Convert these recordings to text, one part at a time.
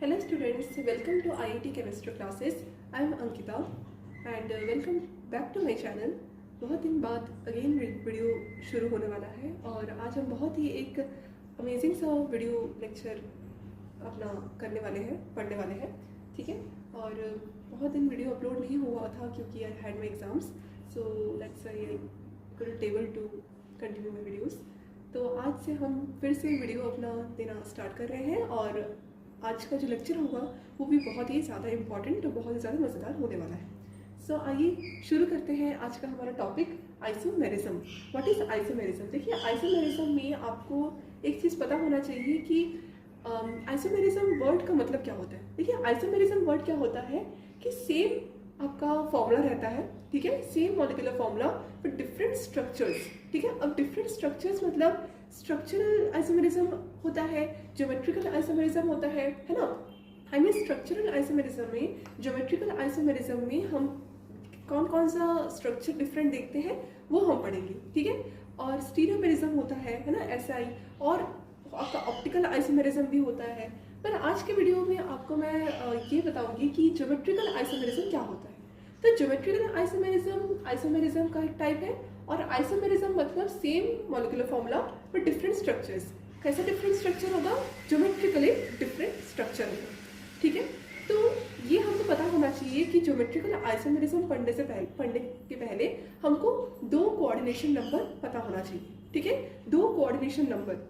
Hello students, welcome to IIT Chemistry classes. I am Ankita and welcome back to my channel. बहुत दिन बाद again video शुरू होने वाला है और आज हम बहुत ही एक अमेजिंग सा वीडियो लेक्चर अपना पढ़ने वाले हैं, ठीक है। और बहुत दिन वीडियो अपलोड नहीं हुआ था क्योंकि I had my exams, so let's I couldn't able to continue my videos. तो आज से हम फिर से वीडियो अपना देना स्टार्ट कर रहे हैं और आज का जो लेक्चर होगा वो भी बहुत ही ज़्यादा इम्पॉर्टेंट और बहुत ही ज़्यादा मज़ेदार होने वाला है। सो आइए शुरू करते हैं आज का हमारा topic isomerism. What is isomerism? देखिए, आइसोमेरिज्म में आपको एक चीज़ पता होना चाहिए कि आइसोमेरिज्म वर्ड का मतलब क्या होता है। देखिए, आइसोमेरिज्म वर्ड क्या होता है कि सेम आपका फॉर्मूला रहता है, ठीक है, same molecular formula but different structures, ठीक है। अब डिफरेंट स्ट्रक्चर्स मतलब स्ट्रक्चरल आइसोमेरिज्म होता है, ज्योमेट्रिकल आइसोमेरिज्म होता है ना। आई मीन स्ट्रक्चरल आइसोमेरिज्म में, ज्योमेट्रिकल आइसोमेरिज्म में हम कौन कौन सा स्ट्रक्चर डिफरेंट देखते हैं वो हम पढ़ेंगे, ठीक है। और स्टीरियोमेरिज्म होता है ना, SI, और आपका ऑप्टिकल आइसोमेरिज्म भी होता है। पर आज के वीडियो में आपको मैं ये बताऊंगी कि ज्योमेट्रिकल आइसोमेरिज्म क्या होता है। तो ज्योमेट्रिकल आइसोमेरिज्म का एक टाइप है और आइसोमेरिज्म मतलब same molecular formula but different structures. कैसा डिफरेंट स्ट्रक्चर होगा? ज्योमेट्रिकली डिफरेंट स्ट्रक्चर होगा, ठीक है। तो ये हमको पता होना चाहिए कि ज्योमेट्रिकल आइसोमेरिज्म पढ़ने के पहले हमको दो कोऑर्डिनेशन नंबर पता होना चाहिए, ठीक है। दो कोऑर्डिनेशन नंबर।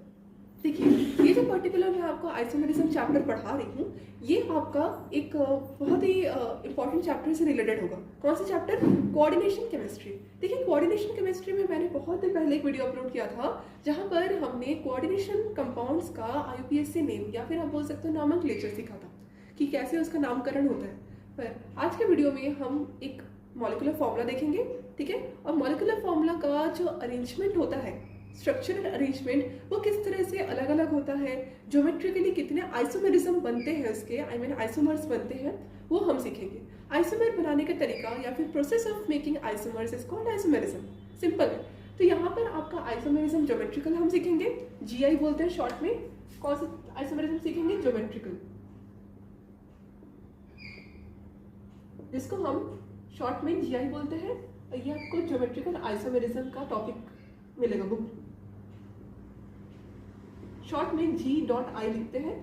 देखिए, ये जो पर्टिकुलर मैं आपको आइसोमेरिज्म चैप्टर पढ़ा रही हूँ, ये आपका एक बहुत ही इंपॉर्टेंट चैप्टर से रिलेटेड होगा। कौन सा चैप्टर? Coordination chemistry. देखिए, कोऑर्डिनेशन केमिस्ट्री में मैंने बहुत दिन पहले एक वीडियो अपलोड किया था जहाँ पर हमने कोऑर्डिनेशन कंपाउंड्स का IUPAC नेम या फिर आप बोल सकते हो नॉमेनक्लेचर सीखा था कि कैसे उसका नामकरण होता है। पर आज के वीडियो में हम एक मॉलिक्यूलर फॉर्मूला देखेंगे, ठीक है। और मॉलिक्यूलर फॉर्मूला का जो अरेंजमेंट होता है, स्ट्रक्चरल अरेंजमेंट, वो किस तरह से अलग अलग होता है, ज्योमेट्रिकली कितने आइसोमेरिज्म बनते हैं उसके, आई मीन आइसोमर्स बनते हैं, वो हम सीखेंगे। आइसोमर बनाने का तरीका या फिर process of making isomers is called isomerism. Simple है। तो यहाँ पर आपका आइसोमेरिज्म ज्योमेट्रिकल हम सीखेंगे, GI बोलते हैं शॉर्ट में। कौन सा आइसोमेरिज्म सीखेंगे? ज्योमेट्रिकल, जिसको हम शॉर्ट में GI बोलते हैं। ये आपको ज्योमेट्रिकल आइसोमेरिज्म का टॉपिक मिलेगा बुक। शॉर्ट में G.I लिखते हैं,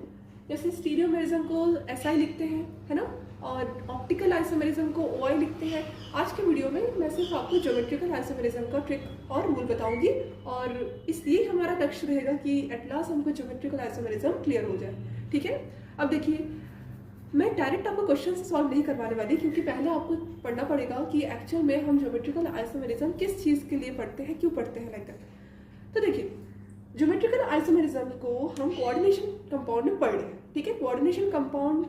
जैसे स्टीरियोमेरिज्म को SI लिखते हैं, है ना, और ऑप्टिकल आइसोमेरिज्म को OI लिखते हैं। आज के वीडियो में मैं सिर्फ आपको ज्योमेट्रिकल आइसोमेरिज्म का ट्रिक और रूल बताऊंगी और इसलिए हमारा लक्ष्य रहेगा कि एट लास्ट हमको ज्योमेट्रिकल आइसोमेरिज्म क्लियर हो जाए, ठीक है। अब देखिए, मैं डायरेक्ट आपको क्वेश्चन से सॉल्व नहीं करवाने वाली क्योंकि पहले आपको पढ़ना पड़ेगा कि एक्चुअल में हम ज्योमेट्रिकल आइसोमेरिज्म किस चीज़ के लिए पढ़ते हैं, क्यों पढ़ते हैं, लाइक दैट। तो देखिए, ज्योमेट्रिकल आइसोमेरिज्म को हम कोऑर्डिनेशन कंपाउंड में पढ़ रहे हैं, ठीक है। कोऑर्डिनेशन कंपाउंड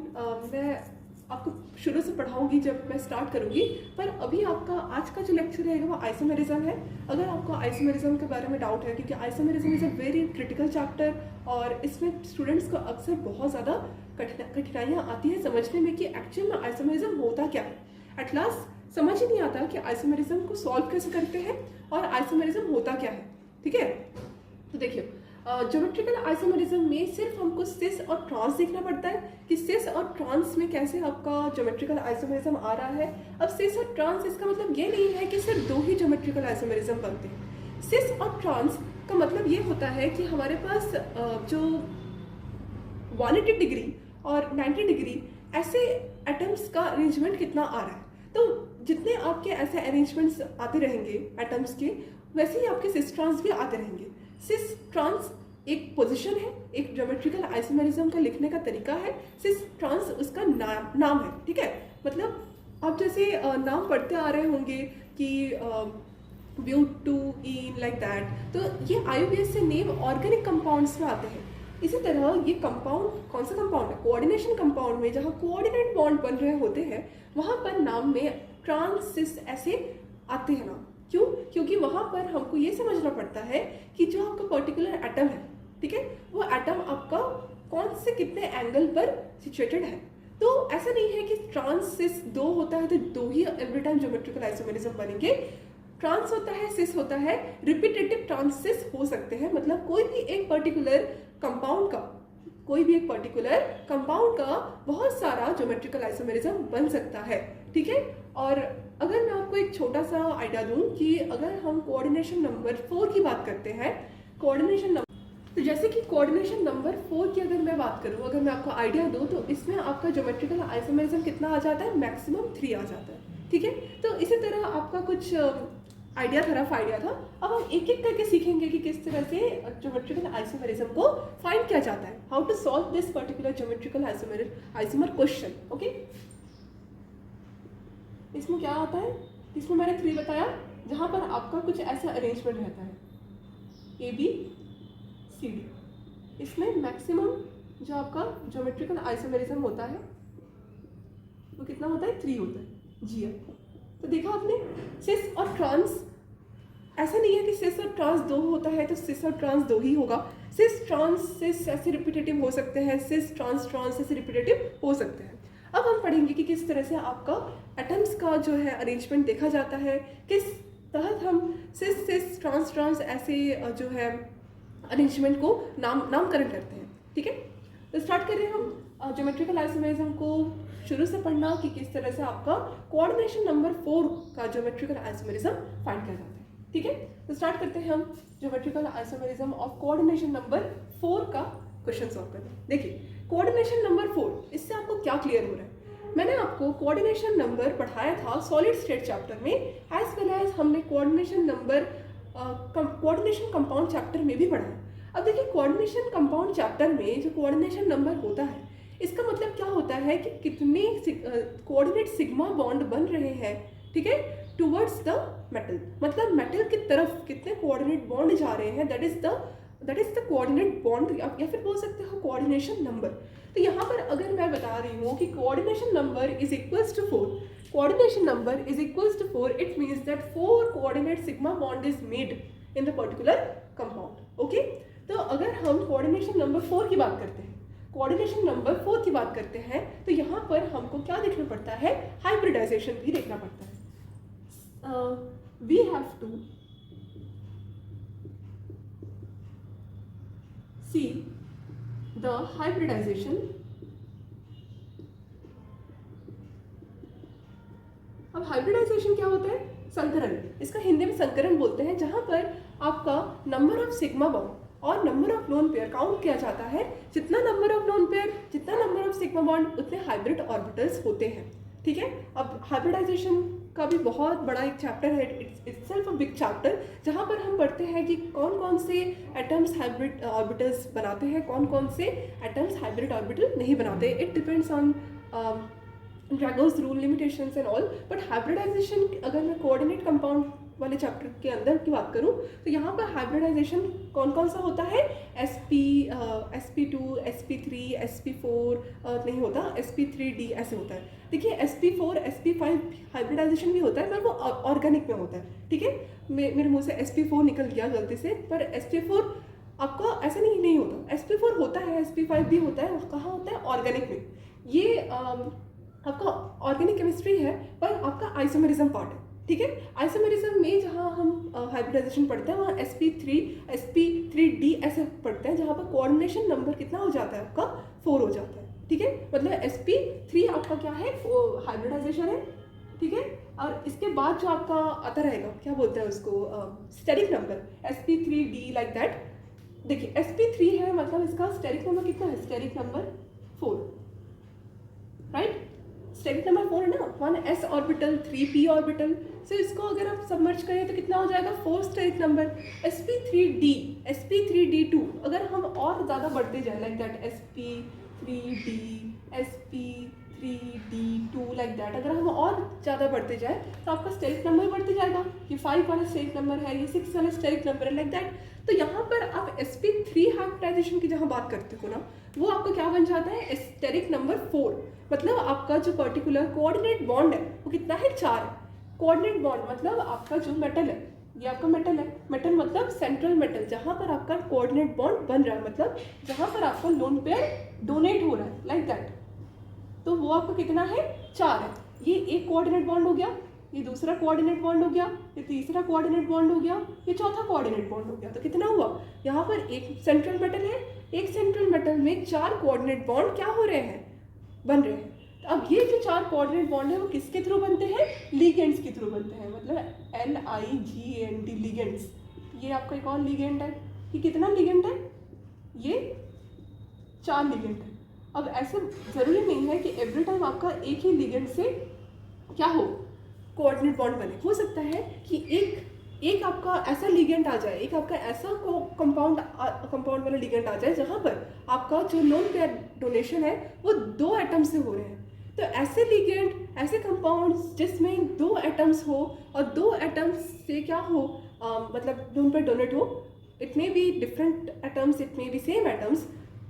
मैं आपको शुरू से पढ़ाऊंगी जब मैं स्टार्ट करूंगी, पर अभी आपका आज का जो लेक्चर रहेगा वो आइसोमेरिज्म है। अगर आपको आइसोमेरिज्म के बारे में डाउट है, क्योंकि isomerism is a very critical chapter और इसमें स्टूडेंट्स को अक्सर बहुत ज़्यादा कठिनाइयाँ आती हैं समझने में कि एक्चुअल में आइसोमेरिज्म होता क्या है। एट लास्ट समझ ही नहीं आता कि आइसोमेरिज्म को सॉल्व कैसे करते हैं और आइसोमेरिज्म होता क्या है, ठीक है। तो देखिए, ज्योमेट्रिकल आइसोमेरिज्म में सिर्फ हमको सिस और ट्रांस देखना पड़ता है कि सिस और ट्रांस में कैसे आपका ज्योमेट्रिकल आइसोमेरिज्म आ रहा है। अब सिस और ट्रांस, इसका मतलब ये नहीं है कि सिर्फ दो ही ज्योमेट्रिकल आइसोमेरिज्म बनते हैं। सिस और ट्रांस का मतलब ये होता है कि हमारे पास जो 180 डिग्री और 90 डिग्री ऐसे एटम्स का अरेंजमेंट कितना आ रहा है। तो जितने आपके ऐसे अरेंजमेंट्स आते रहेंगे एटम्स के, वैसे ही आपके सिस ट्रांस भी आते रहेंगे। सिस ट्रांस एक पोजीशन है, एक ज्योमेट्रिकल आइसोमेरिज्म का लिखने का तरीका है। सिस ट्रांस उसका नाम है, ठीक है। मतलब आप जैसे नाम पढ़ते आ रहे होंगे कि ब्यूटीन, लाइक दैट। तो ये IUPAC से नेम ऑर्गेनिक कंपाउंड्स में आते हैं। इसी तरह ये कंपाउंड कौन सा कंपाउंड है? कोऑर्डिनेशन कंपाउंड में जहाँ कोऑर्डिनेट बॉन्ड बन रहे होते हैं वहाँ पर नाम में ट्रांस सिस ऐसे आते हैं नाम। क्यों? क्योंकि वहाँ पर हमको ये समझना पड़ता है कि जो आपका पर्टिकुलर एटम है, ठीक है, वो एटम आपका कौन से कितने एंगल पर सिचुएटेड है। तो ऐसा नहीं है कि ट्रांस सिस दो होता है तो दो ही एवरी टाइम ज्योमेट्रिकल आइसोमेरिज्म बनेंगे। ट्रांस होता है, सिस होता है, रिपीटेटिव ट्रांस सिस हो सकते हैं। मतलब कोई भी एक पर्टिकुलर कंपाउंड का कोई भी एक पर्टिकुलर कंपाउंड का बहुत सारा ज्योमेट्रिकल आइसोमेरिज्म बन सकता है, ठीक है। और अगर मैं आपको एक छोटा सा आइडिया दूं कि अगर हम कोऑर्डिनेशन नंबर 4 की बात करते हैं, कोऑर्डिनेशन नंबर, तो जैसे कि कोऑर्डिनेशन नंबर 4 की अगर मैं बात करूं, अगर मैं आपको आइडिया दूं तो इसमें आपका ज्योमेट्रिकल आइसोमेरिज्म कितना आ जाता है, मैक्सिमम 3 आ जाता है, ठीक है। तो इसी तरह आपका कुछ आइडिया था, रफ आइडिया था। अब हम एक एक करके सीखेंगे कि किस तरह से ज्योमेट्रिकल आइसोमेरिज्म को फाइंड किया जाता है, how to solve this particular geometrical isomer question, okay. इसमें क्या आता है, इसमें मैंने 3 बताया, जहां पर आपका कुछ ऐसा अरेंजमेंट रहता है ABCD। इसमें मैक्सिमम जो आपका ज्योमेट्रिकल आइसोमेरिज्म होता है वो कितना होता है, 3 होता है, GF। तो देखा आपने, सिस और ट्रांस, ऐसा नहीं है कि सिस और ट्रांस 2 होता है तो सिस और ट्रांस 2 ही होगा। सिस ट्रांस सिस ऐसे रिपीटेटिव हो सकते हैं, सिस ट्रांस ट्रांस ऐसे रिपीटेटिव हो सकते हैं। अब हम पढ़ेंगे कि किस तरह से आपका एटम्स का जो है अरेंजमेंट देखा जाता है, किस तहत हम सिस सिस ट्रांस ट्रांस ऐसे जो है अरेंजमेंट को नामकरण करते हैं, ठीक है। तो स्टार्ट करें हम ज्योमेट्रिकल आइसोमेरिज्म को शुरू से पढ़ना कि किस तरह से आपका कोऑर्डिनेशन नंबर 4 का ज्योमेट्रिकल आइसोमेरिज्म फाइंड किया जाता है, ठीक है। तो स्टार्ट करते हैं हम geometrical isomerism of coordination number 4 का क्वेश्चन सॉल्व करना। देखिए कोऑर्डिनेशन नंबर 4, इससे आपको क्या क्लियर हो रहा है, मैंने आपको कोऑर्डिनेशन नंबर पढ़ाया था सॉलिड स्टेट चैप्टर में, एज वेल एज हमने coordination number coordination compound chapter में भी पढ़ा है। अब देखिए कोऑर्डिनेशन कंपाउंड चैप्टर में जो कोऑर्डिनेशन नंबर होता है, इसका मतलब क्या होता है कि कितने कोऑर्डिनेट सिग्मा बॉन्ड बन रहे हैं, ठीक है, टुवर्ड्स द मेटल, मतलब मेटल की तरफ कितने कोऑर्डिनेट बॉन्ड जा रहे हैं, that is the coordinate bond, या फिर बोल सकते हो कोऑर्डिनेशन नंबर। तो यहाँ पर अगर मैं बता रही हूँ कि coordination number is equals to 4, coordination number is equals to 4, it means that 4 coordinate sigma bond is made in the particular compound, okay. तो अगर हम कोऑर्डिनेशन नंबर 4 की बात करते हैं, कोऑर्डिनेशन नंबर 4 की बात करते हैं, तो यहाँ पर हमको क्या देखना पड़ता है, हाइब्रिडाइजेशन भी देखना पड़ता है। We have to see the hybridization, अब हाइब्रिडाइजेशन क्या होता है, संकरण, इसका हिंदी में संकरण बोलते हैं, जहां पर आपका नंबर ऑफ सिग्मा बॉन्ड और number of lone pair count किया जाता है। जितना नंबर ऑफ लोन पेयर, जितना नंबर ऑफ सिग्मा बॉन्ड, उतने हाइब्रिड ऑर्बिटल्स होते हैं, ठीक है। अब हाइब्रिडाइजेशन का भी बहुत बड़ा एक चैप्टर है, इट्सेल्फ अ बिग चैप्टर, जहाँ पर हम पढ़ते हैं कि कौन कौन से एटम्स हाइब्रिड ऑर्बिटल्स बनाते हैं, कौन कौन से एटम्स हाइब्रिड ऑर्बिटल नहीं बनाते। It depends on Drago's rule, limitations and all. But hybridization, अगर मैं कोऑर्डिनेट कंपाउंड वाले चैप्टर के अंदर की बात करूं, तो यहाँ पर हाइब्रिडाइजेशन कौन कौन सा होता है, sp2, sp3, sp4 नहीं होता, sp3d ऐसे होता है। देखिए sp4, sp5 हाइब्रिडाइजेशन भी होता है, पर वो ऑर्गेनिक में होता है, ठीक है। मेरे मुंह से sp4 निकल गया गलती से, पर sp4 आपका ऐसा नहीं होता, sp4 होता है, sp5 भी होता है, कहाँ होता है, ऑर्गेनिक में। ये आपका ऑर्गेनिक केमिस्ट्री है, पर आपका आइसोमेरिज्म पार्ट है, ठीक है। आइसोमेरिज्म में जहाँ हम हाइब्रिडाइजेशन पढ़ते हैं, वहाँ sp3d ऐसे पढ़ते हैं, जहाँ पर कोऑर्डिनेशन नंबर कितना हो जाता है, आपका 4 हो जाता है, ठीक है। मतलब sp3 आपका क्या है, हाइब्रिडाइजेशन है, ठीक है। और इसके बाद जो आपका आता रहेगा, क्या बोलते हैं उसको, steric number, sp3d like that. देखिए sp3 है, मतलब इसका स्टेरिक नंबर कितना है, steric number 4, right. Steric number 4 है ना, 1s ऑर्बिटल, 3p ऑर्बिटल, सो इसको अगर आप सबमर्ज करें तो कितना हो जाएगा, 4 स्टेरिक नंबर। sp3d, sp3d2, अगर हम और ज़्यादा बढ़ते जाए like that, sp3d, sp3d2 like that, अगर हम और ज़्यादा बढ़ते जाए तो आपका स्टेरिक नंबर बढ़ते जाएगा। ये 5 वाला स्टेरिक नंबर है, ये 6 वाला स्टेरिक नंबर है, लाइक दैट। तो यहाँ पर आप sp3 हाइब्रिडाइजेशन की जहाँ बात करते हो ना, वो आपका क्या बन जाता है, स्टेरिक नंबर 4, मतलब आपका जो पर्टिकुलर कोऑर्डिनेट बॉन्ड है वो कितना है, 4 है। कोऑर्डिनेट बॉन्ड मतलब आपका जो मेटल है, ये आपका मेटल है, मेटल मतलब सेंट्रल मेटल, जहाँ पर आपका कोऑर्डिनेट बॉन्ड बन रहा है, मतलब जहाँ पर आपका लोन पेयर डोनेट हो रहा है, लाइक दैट। तो वो आपका कितना है, 4 है। ये एक कोऑर्डिनेट बॉन्ड हो गया, ये दूसरा कोऑर्डिनेट बॉन्ड हो गया, ये तीसरा कोऑर्डिनेट बॉन्ड हो गया, ये चौथा कोऑर्डिनेट बॉन्ड हो गया। तो कितना हुआ, यहाँ पर एक सेंट्रल मेटल है, एक सेंट्रल मेटल में 4 कोऑर्डिनेट बॉन्ड क्या हो रहे हैं, बन रहे हैं। अब ये जो 4 कोऑर्डिनेट बॉन्ड है वो किसके थ्रू बनते हैं, लिगेंड्स के थ्रू बनते हैं, मतलब LIGAND लिगेंड्स। ये आपका एक और लिगेंड है, ये कितना लिगेंड है, ये 4 लिगेंड है। अब ऐसा जरूरी नहीं है कि एवरी टाइम आपका एक ही लिगेंड से क्या हो, कोऑर्डिनेट बॉन्ड बने। हो सकता है कि एक आपका ऐसा लिगेंड आ जाए, एक आपका ऐसा कंपाउंड वाला लिगेंड आ जाए जहाँ पर आपका जो लोन पेयर डोनेशन है वो 2 एटम से हो रहे हैं। तो ऐसे लिगेंड, ऐसे कंपाउंड्स जिसमें 2 एटम्स हो और 2 एटम्स से क्या हो, मतलब लोन पेयर डोनेट हो, it may be different atoms, it may be same atoms,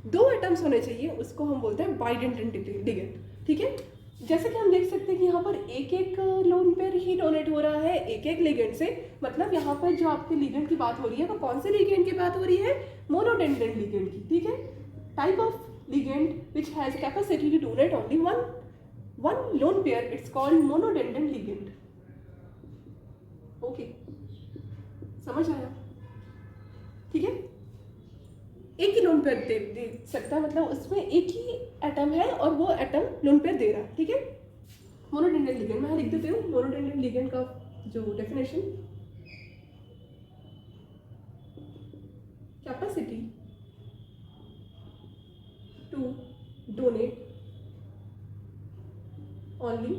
2 atoms होने चाहिए, उसको हम बोलते हैं बाइडेंटेंट लिगेंड। ठीक है, जैसे कि हम देख सकते हैं कि यहाँ पर एक लोन पेयर ही डोनेट हो रहा है एक लिगेंड से, मतलब यहाँ पर जो आपके लिगेंड की बात हो रही है वो कौन से लिगेंड की बात हो रही है, मोनोडेंडेंट लिगेंड की। ठीक है, type of ligand which has capacity to donate only one lone pair, it's called monodentate ligand. Okay, समझ आया? ठीक है, एक ही लोन पेयर दे सकता है, मतलब उसमें एक ही एटम है और वो एटम लोन पेयर दे रहा है। ठीक है, मोनोडेंडेंट लिगेंड मैं लिख देती हूँ। मोनोडेंडेंट लिगेंड का जो definition, capacity to donate only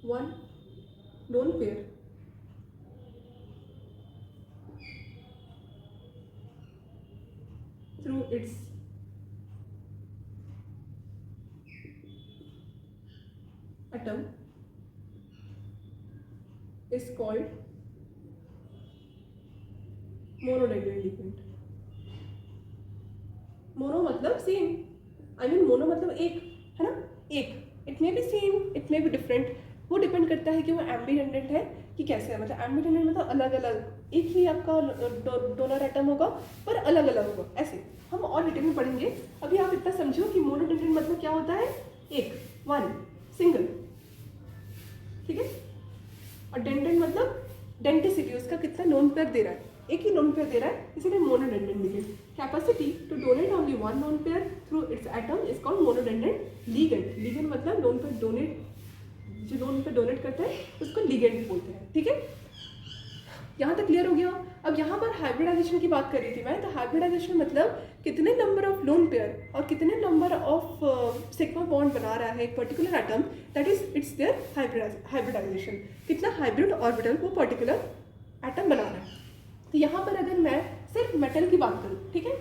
one lone pair through its atom is called monodentate ligand। Mono मतलब सेम, आई मीन मोनो मतलब एक, है ना, एक। It may be same, it may be different, वो डिपेंड करता है कि वो एम्बिडेंडेंट है कि कैसे है। मतलब एम्बिडेंडेंट मतलब अलग अलग, एक ही आपका डोनर एटम होगा पर अलग अलग होगा, ऐसे हम और डिटेल में पढ़ेंगे। अभी आप इतना समझो कि मोनोडेंडेंट मतलब क्या होता है, एक, वन, सिंगल। ठीक है, और डेंडेंट मतलब डेंटिसिटी, उसका कितना लोन पेयर दे रहा है, एक ही लोन पेयर दे रहा है, इसीलिए monodentate ligand. Capacity to donate only one lone pair through its atom is called monodentate ligand. Ligand मतलब लोन पेयर डोनेट, जो लोन पेयर डोनेट करते हैं उसको लिगेंड बोलते हैं। ठीक है, यहाँ तक क्लियर हो गया? अब यहाँ पर हाइब्रिडाइजेशन की बात कर रही थी मैं, तो हाइब्रिडाइजेशन मतलब कितने नंबर ऑफ लोन पेयर और कितने नंबर ऑफ सिग्मा बॉन्ड बना रहा है एक particular atom, that is its their hybridization. कितना हाइब्रिड ऑर्बिटल वो पर्टिकुलर एटम बना रहा है। तो यहाँ पर अगर मैं सिर्फ मेटल की बात करूँ, ठीक है,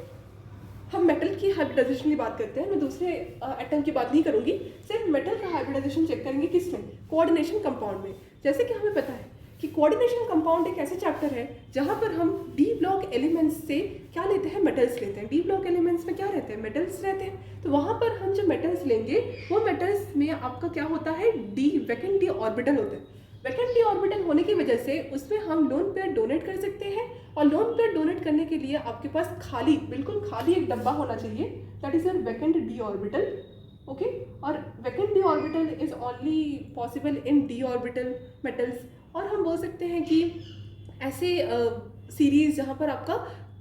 हम मेटल की हाइब्रिडाइजेशन की बात करते हैं, मैं दूसरे एटम की बात नहीं करूँगी, सिर्फ मेटल का हाइब्रिडाइजेशन चेक करेंगे किसमें, कोऑर्डिनेशन कंपाउंड में। जैसे कि हमें पता है कि कोऑर्डिनेशन कंपाउंड एक ऐसे चैप्टर है जहाँ पर हम डी ब्लॉक एलिमेंट्स से क्या लेते हैं, मेटल्स लेते हैं। डी ब्लॉक एलिमेंट्स में क्या रहते हैं, मेटल्स रहते हैं। तो वहाँ पर हम जो मेटल्स लेंगे वो मेटल्स में आपका क्या होता है, वैकेंट डी ऑर्बिटल होते हैं। वैकेंट डी ऑर्बिटल होने की वजह से उसमें हम लोन पेयर डोनेट कर सकते हैं, और लोन पेयर डोनेट करने के लिए आपके पास खाली, बिल्कुल खाली एक डब्बा होना चाहिए, that is your vacant d orbital. Okay, और vacant d orbital is only possible in d orbital metals. और हम बोल सकते हैं कि ऐसे सीरीज जहाँ पर आपका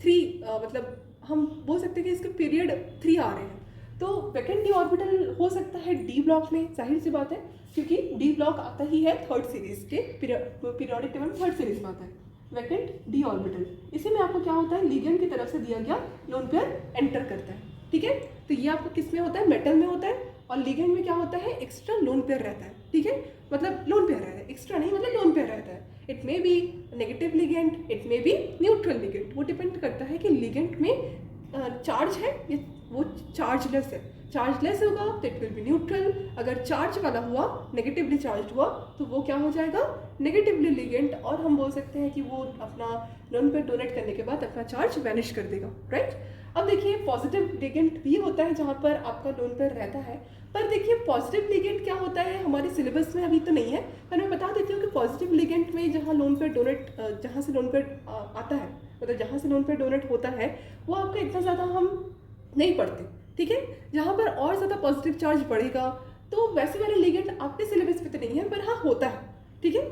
3 मतलब हम बोल सकते हैं कि इसके पीरियड 3 आ रहे हैं, तो वैकेंट डी ऑर्बिटल हो सकता है डी ब्लॉक में, जाहिर सी बात है, क्योंकि डी ब्लॉक आता ही है 3rd सीरीज के, पीरियोडिक टेबल 3rd सीरीज में आता है वैकेंट डी ऑर्बिटल। इसी में आपको क्या होता है, लिगेंड की तरफ से दिया गया लोन पेयर एंटर करता है। ठीक है, तो ये आपको किस में होता है, मेटल में होता है, और लिगेंड में क्या होता है, एक्स्ट्रा लोन पेयर रहता है। ठीक है, मतलब लोन पेयर रहता है, एक्स्ट्रा नहीं, मतलब लोन पेयर रहता है। It may B negative ligand, it may B neutral ligand, वो डिपेंड करता है कि लिगेंड में चार्ज है या वो चार्जलेस है। चार्जलेस होगा तो इट विल बी न्यूट्रल, अगर चार्ज वाला हुआ, नेगेटिवली चार्ज हुआ, तो वो क्या हो जाएगा, नेगेटिवली लिगेंड, और हम बोल सकते हैं कि वो अपना लोन पेयर डोनेट करने के बाद अपना चार्ज वैनिश कर देगा। राइट, अब देखिए पॉजिटिव लिगेंड भी होता है जहाँ पर आपका लोन पेयर रहता है, पर देखिए पॉजिटिव लिगेंड क्या होता है हमारे सिलेबस में अभी तो नहीं है, पर मैं बता देती हूँ कि पॉजिटिव लिगेंड में जहाँ लोन पेयर डोनेट, जहाँ से लोन पेयर आता है, मतलब जहाँ से लोन पेयर डोनेट होता है, वो आपका इतना ज़्यादा हम नहीं पढ़ते। ठीक है, जहाँ पर और ज़्यादा पॉजिटिव चार्ज बढ़ेगा, तो वैसे वाले लिगेंड आपके सिलेबस में तो नहीं है, पर हाँ होता है। ठीक है,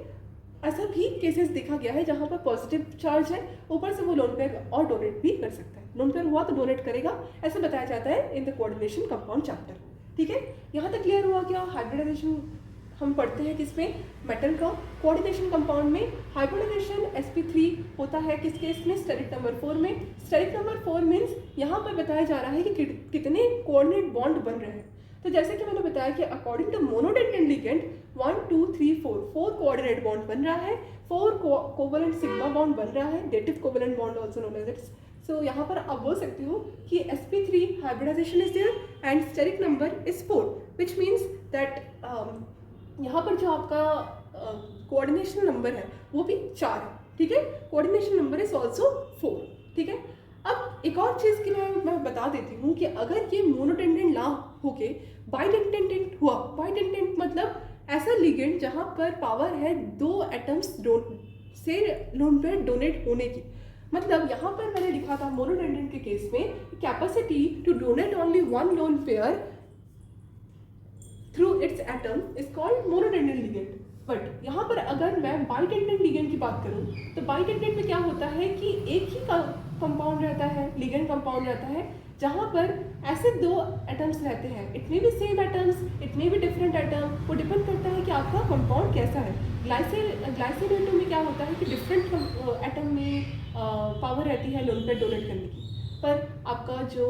ऐसा भी केसेस देखा गया है जहाँ पर पॉजिटिव चार्ज है, ऊपर से वो लोन पेयर और डोनेट भी कर सकता है। लोन पेयर हुआ तो डोनेट करेगा, ऐसे बताया जाता है in the coordination compound chapter. ठीक है, यहाँ तक क्लियर हुआ क्या? हाइब्रिडाइजेशन हम पढ़ते हैं किसमें? मेटल का। कोऑर्डिनेशन कंपाउंड में हाइब्रिडाइजेशन sp3 होता है किस केस में? स्टेरिक नंबर 4 में। स्टेरिक नंबर 4 मीन्स यहाँ पर बताया जा रहा है कि कितने कोऑर्डिनेट बॉन्ड बन रहे हैं। तो जैसे कि मैंने बताया कि according to monodentate ligand 1 2 3 4 coordinate bond बन रहा है, 4 कोवलेंट सिग्मा बॉन्ड बन रहा है, dative covalent bond also known as its. So यहाँ पर आप बोल सकते हो कि sp3 hybridization is there and steric number is 4, which means that यहाँ पर जो आपका कोऑर्डिनेशन नंबर है वो भी 4 है। ठीक है, कोऑर्डिनेशन नंबर इज ऑल्सो 4। ठीक है, अब एक और चीज़ की मैं बता देती हूँ कि अगर ये मोनोडेंडेंट ना होके बाइडेंडेंट हुआ, बाइडेंडेंट मतलब ऐसा लिगेंड जहाँ पर पावर है 2 एटम्स से लोन पेयर डोनेट होने की। मतलब यहाँ पर मैंने लिखा था मोनोडेंडेंट के केस में capacity to donate only 1 lone pair through its atom is called monodentate ligand. But यहाँ पर अगर मैं बाइडेंडेंट लिगेंड की बात करूँ तो बाइडेंडेंट में क्या होता है कि एक ही कंपाउंड रहता है, लिगेंड कंपाउंड रहता है, जहाँ पर ऐसे 2 एटम्स रहते हैं। It may be same atoms, it may be different atom, वो डिपेंड करता है कि आपका कंपाउंड कैसा है। ग्लाइसिन में क्या होता है कि डिफरेंट एटम में पावर रहती है लोन पेयर डोनेट करने की, पर आपका जो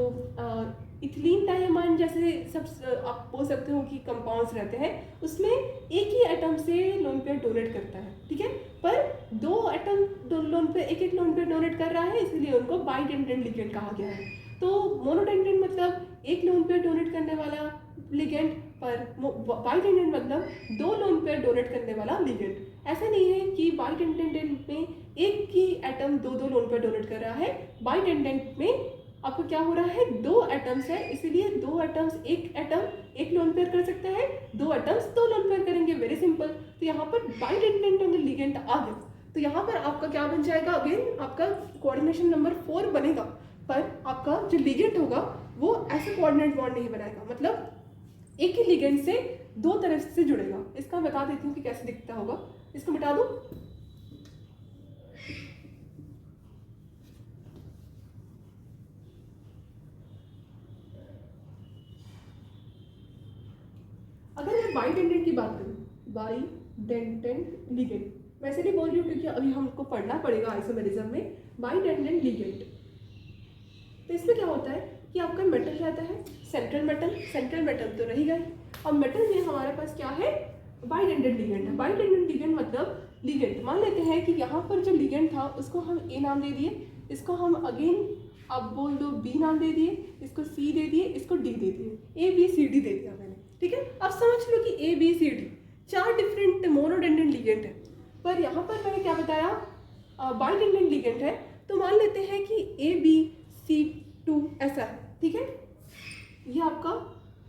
इथिलीन डायमाइन जैसे सब आप बोल सकते हो कि कंपाउंड्स रहते हैं, उसमें एक ही एटम से लोन पेयर डोनेट करता है। ठीक है, पर 2 एटम लोन पे एक लोन पेयर डोनेट कर रहा है, इसलिए उनको बाइडेंडेंट लिगेंड कहा गया है। तो मोनोडेंडेंट मतलब एक लोन पेयर डोनेट करने वाला लिगेंड, पर बाइडेंडेंट मतलब 2 लोन पेयर डोनेट करने वाला लिगेंड। ऐसा नहीं है कि बाइडेंडेंट में एक ही एटम 2 लोन पेयर डोनेट कर रहा है, बाइडेंडेंट में आपको क्या हो रहा है 2 एटम्स है, इसीलिए 2 एटम्स एक एटम एक लोन पेयर कर सकता है, 2 एटम्स 2 लोन पेयर करेंगे, वेरी सिंपल। तो यहाँ पर बाइडेंडेंट एंड लिगेंड आ गया, तो यहाँ पर आपका क्या बन जाएगा? अगेन आपका कोऑर्डिनेशन नंबर 4 बनेगा, पर आपका जो लिगेंड होगा वो ऐसे कोऑर्डिनेट बॉन्ड नहीं बनाएगा, मतलब एक ही लिगेंड से 2 तरफ से जुड़ेगा। इसका बता देती हूँ कि कैसे दिखता होगा, इसको मिटा दूँ। अगर मैं बाइडेंडेंट की बात करूँ, बाइडेंडेंट लिगेंड, वैसे नहीं बोल रही हूँ क्योंकि अभी हमको पढ़ना पड़ेगा आइसोमेरिज्म में बाइडेंडेंट लिगेंड। तो इसमें क्या होता है कि आपका मेटल रहता है, सेंट्रल मेटल तो रहेगा ही। अब मेटल में हमारे पास क्या है? बाइडेंडेंट लिगेंड है। बाइडेंडेंट लिगेंड मतलब लिगेंड, मान लेते हैं कि यहाँ पर जो लिगेंड था उसको हम ए नाम दे दिए, इसको हम अगेन आप बोल दो बी नाम दे दिए, इसको सी दे दिए, इसको डी दे दिए, ए बी सी डी दे दिया मैंने। ठीक है, अब समझ लो कि A B C D 4 different monodentate ligand है, पर यहाँ पर मैंने क्या बताया? बाइडेंडेंट लिगेंड है। तो मान लेते हैं कि ए बी सी 2 ऐसा है। ठीक है, ये आपका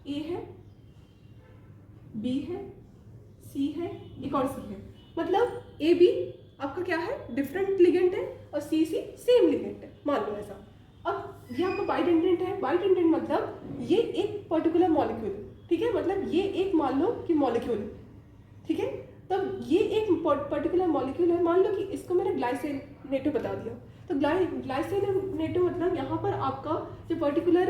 ए है, बी है, सी है, एक और सी है, मतलब ए बी आपका क्या है? डिफरेंट लिगेंड है, और सी सी सेम लिगेंड है, मान लो ऐसा। अब ये आपका बाइडेंडेंट है, बाइडेंडेंट मतलब ये एक पर्टिकुलर मॉलिक्यूल है। ठीक है, मतलब ये एक मान लो कि मॉलिक्यूल है। ठीक है, तब ये एक पर्टिकुलर मॉलिक्यूल है, मान लो कि इसको मैंने ग्लाइसिनेटो बता दिया। तो ग्लाइसिनेटो मतलब यहाँ पर आपका जो पर्टिकुलर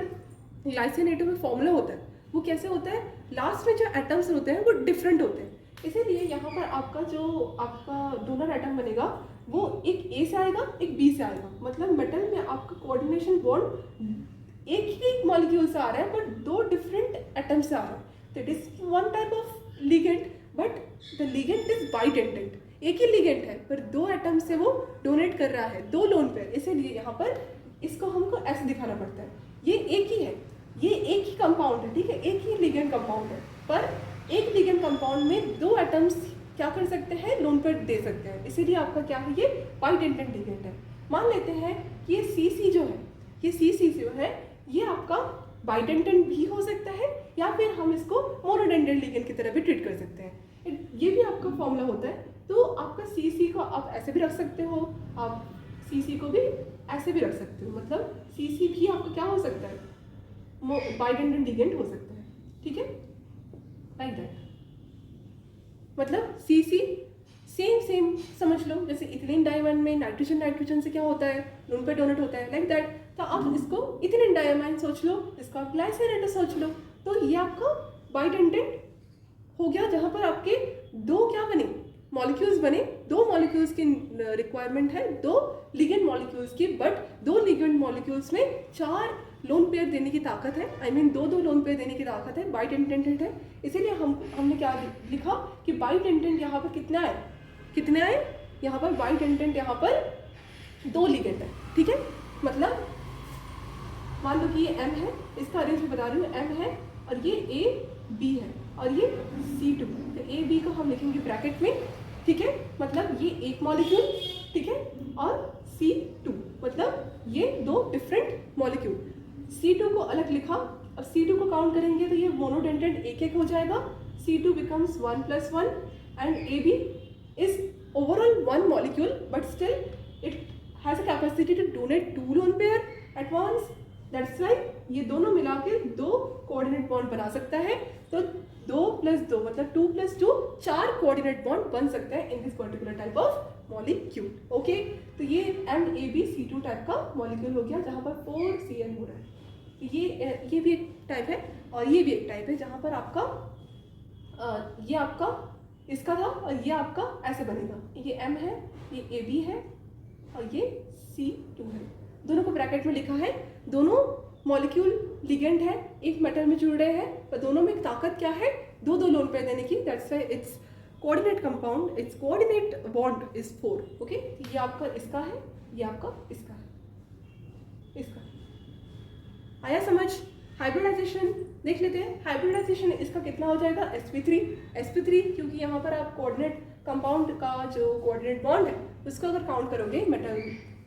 ग्लाइसिनेटो में फॉर्मूला होता है वो कैसे होता है? लास्ट में जो एटम्स होते हैं वो डिफरेंट होते हैं, इसीलिए यहाँ पर आपका जो आपका डोनर एटम बनेगा वो एक ए से आएगा, एक बी से आएगा। मतलब मेटल में आपका कोऑर्डिनेशन बॉन्ड एक ही मॉलिक्यूल से आ रहा है, बट 2 डिफरेंट एटम से आ रहा है। तो it is one type of ligand, but the ligand is bidentate. एक ही लिगेंड है पर 2 एटम से वो डोनेट कर रहा है, 2 लोन पेयर, इसीलिए यहाँ पर इसको हमको ऐसे दिखाना पड़ता है। ये एक ही है, ये एक ही कंपाउंड है। ठीक है, एक ही लिगेंड कंपाउंड है, पर एक लिगेंड कंपाउंड में 2 एटम्स क्या कर सकते हैं? लोन पेयर दे सकते हैं, इसीलिए आपका क्या है? ये बाइडेंडेंट लिगेंड है। मान लेते हैं कि ये सी सी जो है, ये सी सी जो है ये आपका बाइडेंडेंट भी हो सकता है, या फिर हम इसको मोनोडेंडेंट लिगेंड की तरह भी ट्रीट कर सकते हैं। ये भी आपका फॉर्मूला होता है। तो आपका सी सी को आप ऐसे भी रख सकते हो, आप सी सी को भी ऐसे भी रख सकते हो, मतलब सी सी भी आपका क्या हो सकता है? बाइडेंडेंट लिगेंड हो सकता है। ठीक है, लाइक दैट। मतलब सी सी सेम समझ लो, जैसे इथिलीन डाइमंड में नाइट्रोजन से क्या होता है? लोन पेयर डोनेट होता है, लाइक दैट। तो आप इसको इथिलीन डायमाइन सोच लो, इसको आप ग्लाइसिन सोच लो। तो ये आपका बाइडेंटेंट हो गया, जहाँ पर आपके दो क्या बने, मॉलिक्यूल्स बने। दो मॉलिक्यूल्स की रिक्वायरमेंट है, दो लिगेंड मॉलिक्यूल्स की, बट दो लिगेंड मॉलिक्यूल्स में 4 लोन पेयर देने की ताकत है। आई मीन दो लोन पेयर देने की ताकत है, बाइडेंटेंट है। इसीलिए हमने क्या लिखा कि बाइडेंटेंट यहाँ पर कितने आए, यहाँ पर बाइडेंटेंट यहाँ पर 2 लिगेंड है। ठीक है, मतलब मान लो कि ये M है, इसका अरेंज में बता रही हूँ, M है और ये A B है और ये C2, तो A B को हम लिखेंगे ब्रैकेट में। ठीक है, मतलब ये एक मॉलिक्यूल, ठीक है, और C2 मतलब ये दो डिफरेंट मॉलिक्यूल। C2 को अलग लिखा, अब C2 को काउंट करेंगे तो ये मोनोडेंटेंट एक हो जाएगा। C2 becomes 1 + 1 and AB is overall 1 molecule but still it has a capacity to donate 2 lone pair at once. That's why ये दोनों मिला के 2 कोऑर्डिनेट बॉन्ड बना सकता है। तो 2 + 2 मतलब 2 + 2 4 कोऑर्डिनेट बॉन्ड बन सकता है in this particular type of molecule. Okay, तो ये MAbC2 टाइप का मॉलिक्यूल हो गया जहाँ पर 4Cl हो रहा है। ये भी एक टाइप है और ये भी एक टाइप है जहाँ पर आपका ये आपका इसका था और ये आपका ऐसे बनेगा। ये M है, ये AB है और ये C2 है। दोनों को ब्रैकेट में लिखा है। दोनों मॉलिक्यूल लिगेंड है, एक मेटल में जुड़ रहे हैं, पर दोनों में ताकत क्या है, दो लोन पेयर देने की। That's why it's coordinate compound, it's coordinate bond is 4। Okay, ये आपका इसका है, ये आपका इसका है, इसका आया समझ। हाइब्रिडाइजेशन देख लेते हैं। हाइब्रिडाइजेशन इसका कितना हो जाएगा, sp3 क्योंकि यहाँ पर आप कोऑर्डिनेट कंपाउंड का जो कोऑर्डिनेट बॉन्ड है उसको अगर काउंट करोगे मेटल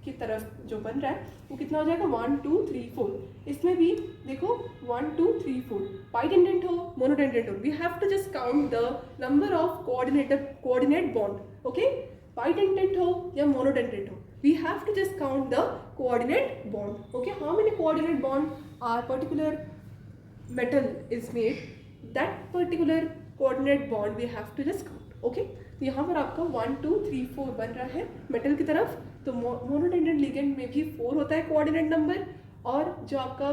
की तरफ जो बन रहा है वो कितना हो जाएगा, 1 2 3 4। इसमें भी देखो 1 2 3 4, बाइडेंटेंट हो मोनोडेंटेंट हो, we have to just count the number of coordinate bond. Okay, bidentate हो या मोनोडेंटेंट हो, we have to just count the coordinate bond. Okay, how many coordinate bond our particular metal is made, that particular coordinate bond we have to just count. Okay, तो यहाँ पर आपका 1 2 3 4 बन रहा है मेटल की तरफ। तो मोनोडेंटेंट लिगेंड में भी 4 होता है कोऑर्डिनेट नंबर, और जो आपका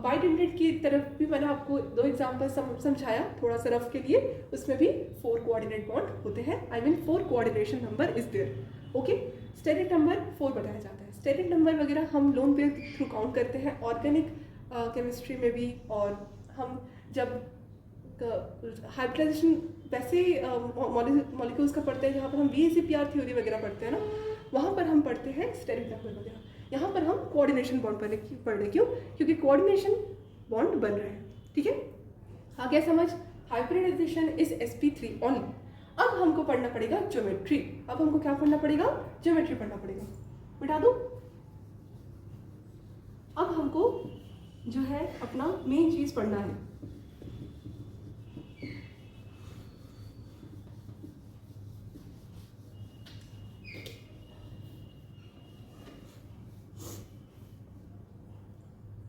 बाइडेंटेंट की तरफ भी मैंने आपको 2 एग्जाम्पल समझाया थोड़ा सा रफ के लिए, उसमें भी 4 कोऑर्डिनेट बॉन्ड होते हैं। I mean 4 coordination number is there. Okay, steric number 4 बताया जाता है। स्टेरिक नंबर वगैरह हम लोन पेयर थ्रू काउंट करते हैं ऑर्गेनिक केमिस्ट्री में भी, और हम जब हाइब्रिडाइजेशन वैसे मॉलिक्यूल्स का पढ़ते हैं जहाँ पर हम VACPR थ्योरी वगैरह पढ़ते हैं ना, वहाँ पर हम पढ़ते हैं स्टेरिक नंबर वगैरह। यहाँ पर हम कोऑर्डिनेशन बॉन्ड पढ़ रहे क्यों, क्योंकि कोऑर्डिनेशन बॉन्ड बन रहे हैं। ठीक है, आ गया समझ। Hybridization is sp3 only. अब हमको पढ़ना पड़ेगा ज्योमेट्री। अब हमको क्या पढ़ना पड़ेगा, ज्योमेट्री पढ़ना पड़ेगा। बिठा दूं। अब हमको जो है अपना मेन चीज पढ़ना है।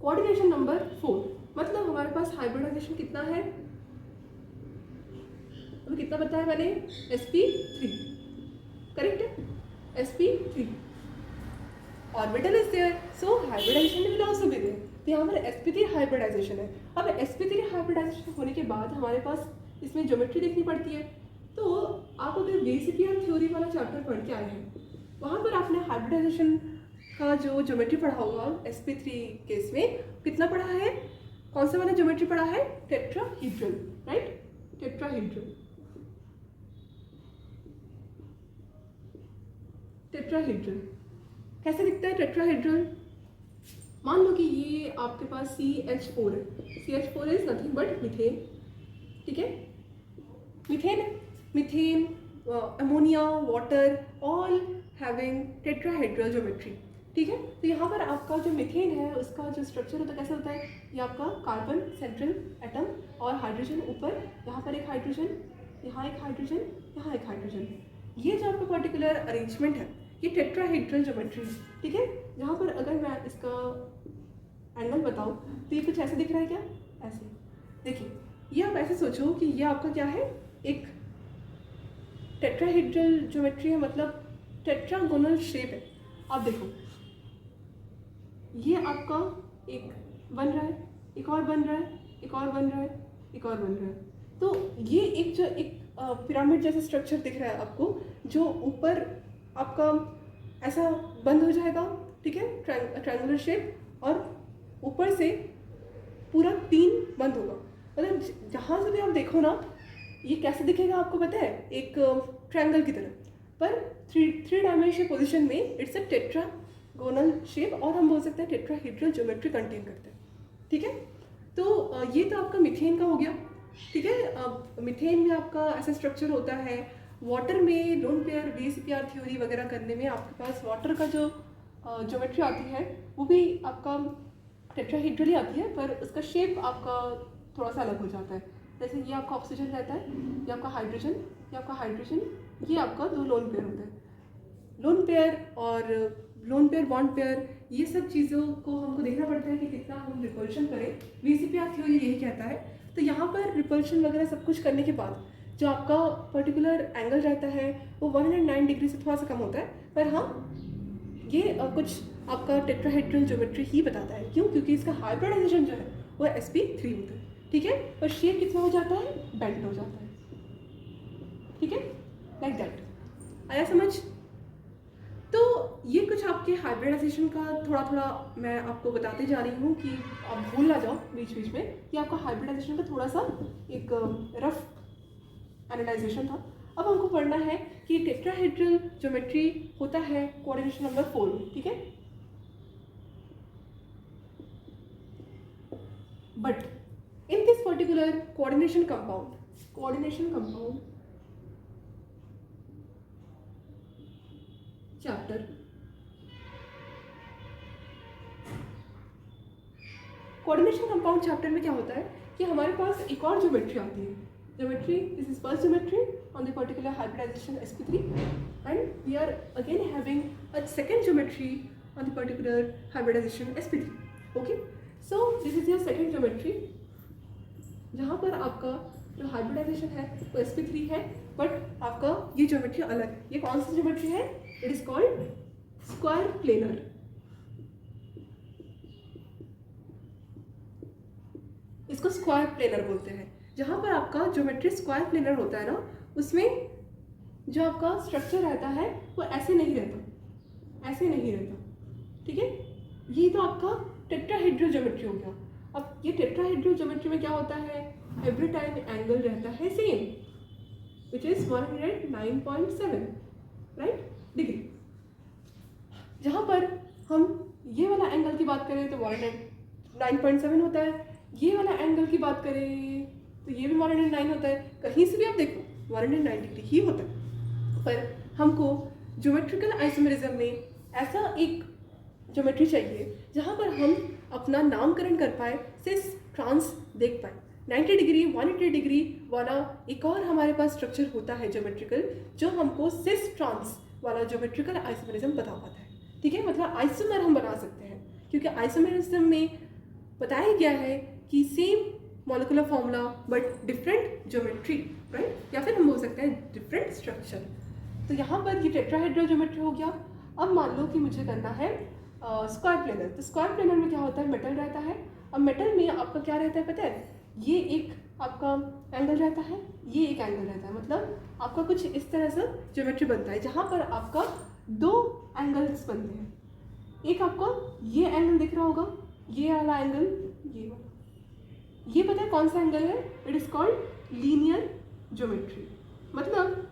कोऑर्डिनेशन नंबर 4 मतलब हमारे पास हाइब्रिडाइजेशन कितना है, अभी कितना बताया मैंने, sp3 करेक्ट है, sp3 orbital is there, so hybridization will also be there. तो यहाँ पर sp3 हाइब्रिडाइजेशन है। अब sp3 हाइब्रिडाइजेशन होने के बाद हमारे पास इसमें ज्योमेट्री देखनी पड़ती है। तो आप अगर VACPR थ्योरी वाला चैप्टर पढ़ के आए हैं, वहाँ पर आपने हाइब्रिडाइजेशन का जो ज्योमेट्री पढ़ा होगा sp3 केस में, कितना पढ़ा है, कौन सा वाला ज्योमेट्री पढ़ा है, टेट्राहीड्रल, राइट, टेट्राहीड्रल। टेट्राहीड्रल कैसे दिखता है टेट्राहीड्रल, मान लो कि ये आपके पास CH4 है। CH4 is nothing but methane. ठीक है, मीथेन है, methane, ammonia, water, all having tetrahedral geometry. ठीक है, तो यहाँ पर आपका जो मीथेन है उसका जो स्ट्रक्चर होता है कैसे होता है, ये आपका कार्बन सेंट्रल एटम और हाइड्रोजन ऊपर, यहाँ पर एक हाइड्रोजन, यहाँ एक हाइड्रोजन, यहाँ एक हाइड्रोजन। ये जो आपका पर्टिकुलर अरेंजमेंट है ये टेट्राहेड्रल ज्योमेट्री है। ठीक है, जहाँ पर अगर मैं इसका एंगल बताऊँ तो ये कुछ ऐसे दिख रहा है क्या, ऐसे देखिए। ये आप ऐसे सोचो कि ये आपका क्या है, एक टेट्राहेड्रल ज्योमेट्री है, मतलब टेट्रागोनल शेप है। आप देखो ये आपका एक बन रहा है, एक और बन रहा है, एक और बन रहा है, एक और बन रहा है। तो ये एक जो एक पिरामिड जैसा स्ट्रक्चर दिख रहा है आपको, जो ऊपर आपका ऐसा बंद हो जाएगा, ठीक है, ट्रायंगुलर शेप, और ऊपर से पूरा 3 बंद होगा। मतलब जहाँ से भी आप देखो ना, ये कैसे दिखेगा आपको पता है, एक ट्रायंगल की तरह, पर थ्री डायमेंशनल पोजीशन में इट्स अ टेट्रागोनल शेप, और हम बोल सकते हैं टेट्राहेड्रल ज्योमेट्री कंटेन करते हैं, ठीक है। तो ये तो आपका मीथेन का हो गया, ठीक है। मीथेन में आपका ऐसा स्ट्रक्चर होता है। वाटर में लोन पेयर VSEPR थ्योरी वगैरह करने में आपके पास वाटर का जो ज्योमेट्री आती है वो भी आपका टेट्राहेड्रल ही आती है, पर उसका शेप आपका थोड़ा सा अलग हो जाता है। जैसे ये आपका ऑक्सीजन रहता है, ये आपका हाइड्रोजन, ये आपका हाइड्रोजन, ये आपका 2 लोन पेयर होता है। लोन पेयर और लोन पेयर, बॉन्ड पेयर, ये सब चीज़ों को हमको देखना पड़ता है कि कितना हम रिपल्शन करें। VSEPR थ्योरी यही कहता है। तो यहाँ पर रिपल्शन वगैरह सब कुछ करने के बाद जो आपका पर्टिकुलर एंगल रहता है वो 109 डिग्री से थोड़ा सा कम होता है, पर हाँ ये कुछ आपका टेट्राहेड्रल ज्योमेट्री ही बताता है। क्यों? क्योंकि इसका हाइब्रिडाइजेशन जो है वो sp3 होता है, ठीक है। पर शेप कितना हो जाता है? बेंट हो जाता है, ठीक है, लाइक दैट। आया समझ? तो ये कुछ आपके हाइब्रिडाइजेशन का थोड़ा थोड़ा मैं आपको बताते जा रही हूँ कि आप भूल ना जाओ बीच बीच में कि आपका हाइब्रिडाइजेशन का थोड़ा सा एक रफ एनालाइजेशन था। अब हमको पढ़ना है कि टेट्राहेड्रल ज्योमेट्री होता है कोऑर्डिनेशन नंबर 4 में, ठीक है। But in this particular coordination compound chapter, coordination compound chapter में क्या होता है कि हमारे पास एक और ज्योमेट्री आती है। Geometry, this is first geometry on the particular hybridization sp3, and we are again having a second geometry on the particular hybridization sp3। Okay, so this is your second geometry, जहाँ पर आपका जो hybridisation है वो sp3 है, but आपका ये geometry अलग है। ये कौन सी ज्योमेट्री है? It is called square planar. इसको स्क्वायर प्लेनर बोलते हैं। जहाँ पर आपका ज्योमेट्री स्क्वायर प्लेनर होता है ना, उसमें जो आपका स्ट्रक्चर रहता है वो ऐसे नहीं रहता, ऐसे नहीं रहता, ठीक है। ये तो आपका टेट्राहेड्रल ज्योमेट्री हो गया। अब ये टेट्राहेड्रल ज्योमेट्री में क्या होता है? एवरी टाइम एंगल रहता है same, which is 109.7 right degree. जहाँ पर हम ये वाला एंगल की बात करें तो 109.7 होता है, ये वाला एंगल की बात करें तो ये भी 109 होता है। कहीं से भी आप देखो 109 डिग्री ही होता है। पर हमको ज्योमेट्रिकल आइसोमेरिज्म में ऐसा एक ज्योमेट्री चाहिए जहाँ पर हम अपना नामकरण कर पाए, सिस ट्रांस देख पाए। 90 डिग्री 180 डिग्री वाला एक और हमारे पास स्ट्रक्चर होता है ज्योमेट्रिकल, जो हमको सिस ट्रांस वाला ज्योमेट्रिकल आइसोमेरिज्म बता पाता है, ठीक है। मतलब आइसोमर हम बना सकते हैं, क्योंकि आइसोमेरिज्म में बताया गया है कि same molecular formula but different geometry, right, या फिर हम बोल सकते हैं डिफरेंट स्ट्रक्चर। तो यहाँ पर ये टेट्राहेड्रल ज्योमेट्री हो गया। अब मान लो कि मुझे करना है स्क्वायर प्लेनर। तो स्क्वायर प्लेनर में क्या होता है? मेटल रहता है। अब मेटल में आपका क्या रहता है पता है? ये एक आपका एंगल रहता है, ये एक एंगल रहता है। मतलब आपका कुछ इस तरह से ज्योमेट्री बनता है जहाँ पर आपका 2 एंगल्स बनते हैं। एक आपको ये एंगल दिख रहा होगा, ये वाला एंगल, ये वाला, ये पता है कौन सा एंगल है? It is called linear geometry. मतलब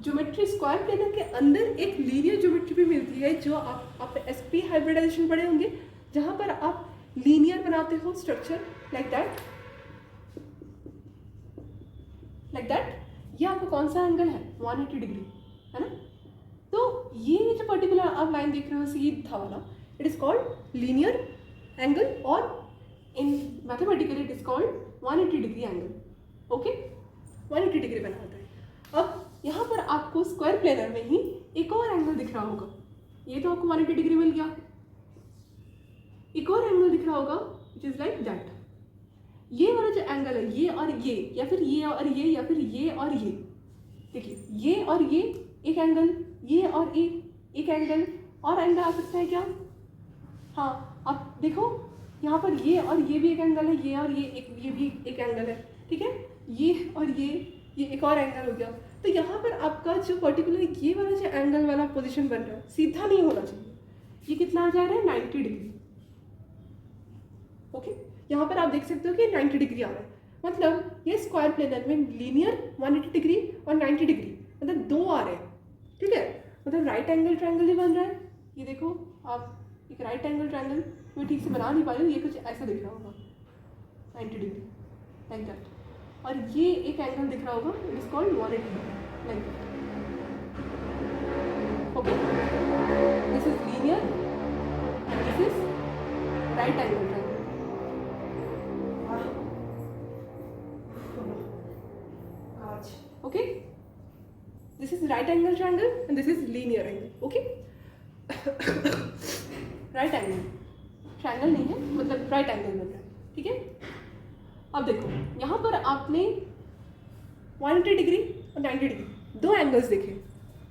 ज्योमेट्री स्क्वायर प्लेनर के अंदर एक लीनियर ज्योमेट्री भी मिलती है, जो आप sp हाइब्रिडाइजेशन पढ़े होंगे, जहाँ पर आप लीनियर बनाते हो structure like that, like that. ये आपका कौन सा एंगल है? 180 डिग्री, है ना। तो ये जो पर्टिकुलर आप लाइन देख रहे हो सीधा वाला, it is called linear angle, और in mathematically it is called 180 degree angle. Okay, 180 degree बना होता है। अब यहाँ पर आपको स्क्वायर प्लेनर में ही एक और एंगल दिख रहा होगा। ये तो आपको 180 डिग्री मिल गया। एक और एंगल दिख रहा होगा विच इज लाइक दैट। ये वाला जो एंगल है, ये और ये, या फिर ये और ये, या फिर ये और ये, देखिए ये और ये एक एंगल, ये और एक एंगल, और एंगल आ सकता है क्या? हाँ, आप देखो यहाँ पर ये और ये भी एक एंगल है, ये और ये भी एक एंगल है, ठीक है, ये और ये एक और एंगल हो गया। तो यहाँ पर आपका जो पर्टिकुलर ये वाला जो एंगल वाला पोजीशन बन रहा है सीधा नहीं होना चाहिए, ये कितना आ जा रहा है 90 डिग्री। ओके, यहाँ पर आप देख सकते हो कि 90 डिग्री आ रहा है, मतलब ये स्क्वायर प्लेनर में लीनियर 180 डिग्री और 90 डिग्री मतलब दो आ रहे हैं, ठीक है, मतलब राइट एंगल ट्रायंगल ही बन रहा है। ये देखो आप एक राइट एंगल ट्रायंगल मैं ठीक से बना नहीं पा रही हूँ, ये कुछ ऐसा दिख रहा होगा 90 डिग्री लाइक दैट, और ये एक एंगल दिख रहा होगा it is called 180 degree like that. Okay, this is linear and this is right angle triangle. Okay, this is right angle triangle and this is linear angle. Okay, right angle triangle नहीं है, मतलब right angle बन रहा है, ठीक है। अब देखो यहाँ पर आपने 180 डिग्री और 90 डिग्री दो एंगल्स देखे,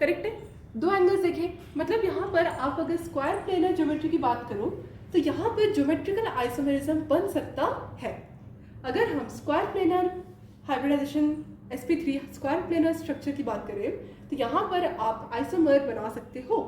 करेक्ट है, दो एंगल्स देखे, मतलब यहाँ पर आप अगर स्क्वायर प्लेनर ज्योमेट्री की बात करो तो यहाँ पर ज्योमेट्रिकल आइसोमेरिज्म बन सकता है। अगर हम square planar hybridization sp3 square planar structure की बात करें तो यहाँ पर आप आइसोमर बना सकते हो।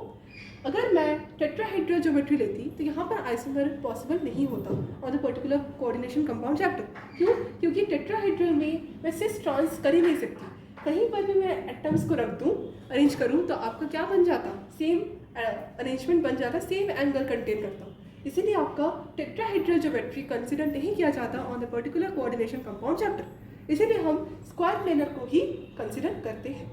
अगर मैं टेट्राहेड्रल ज्योमेट्री लेती तो यहाँ पर आइसोमर पॉसिबल नहीं होता on the particular coordination compound chapter. क्यों? क्योंकि टेट्राहेड्रल में मैं सिस ट्रांस कर ही नहीं सकती, कहीं पर भी मैं एटम्स को रख दूँ अरेंज करूँ तो आपका क्या बन जाता, सेम अरेंजमेंट बन जाता, सेम एंगल कंटेन करता, इसीलिए आपका टेट्राहेड्रल ज्योमेट्री कंसिडर नहीं किया जाता on the particular coordination compound chapter, इसीलिए हम स्क्वायर प्लेनर को ही कंसिडर करते हैं।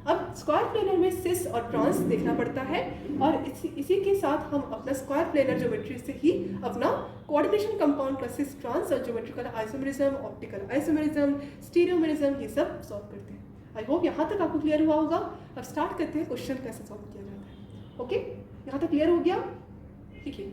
अब स्क्वायर प्लेनर में सिस और ट्रांस देखना पड़ता है और इसी के साथ हम अपना स्क्वायर प्लेनर ज्योमेट्री से ही अपना कोऑर्डिनेशन कंपाउंड का सिस ट्रांस और ज्योमेट्रिकल आइसोमेरिज्म, ऑप्टिकल आइसोमेरिज्म, स्टीरियोमेरिज्म ये सब सॉल्व करते हैं। आई होप यहाँ तक आपको क्लियर हुआ होगा। अब स्टार्ट करते हैं क्वेश्चन कैसे सॉल्व किया जाता है। ओके, यहाँ तक क्लियर हो गया, ठीक है।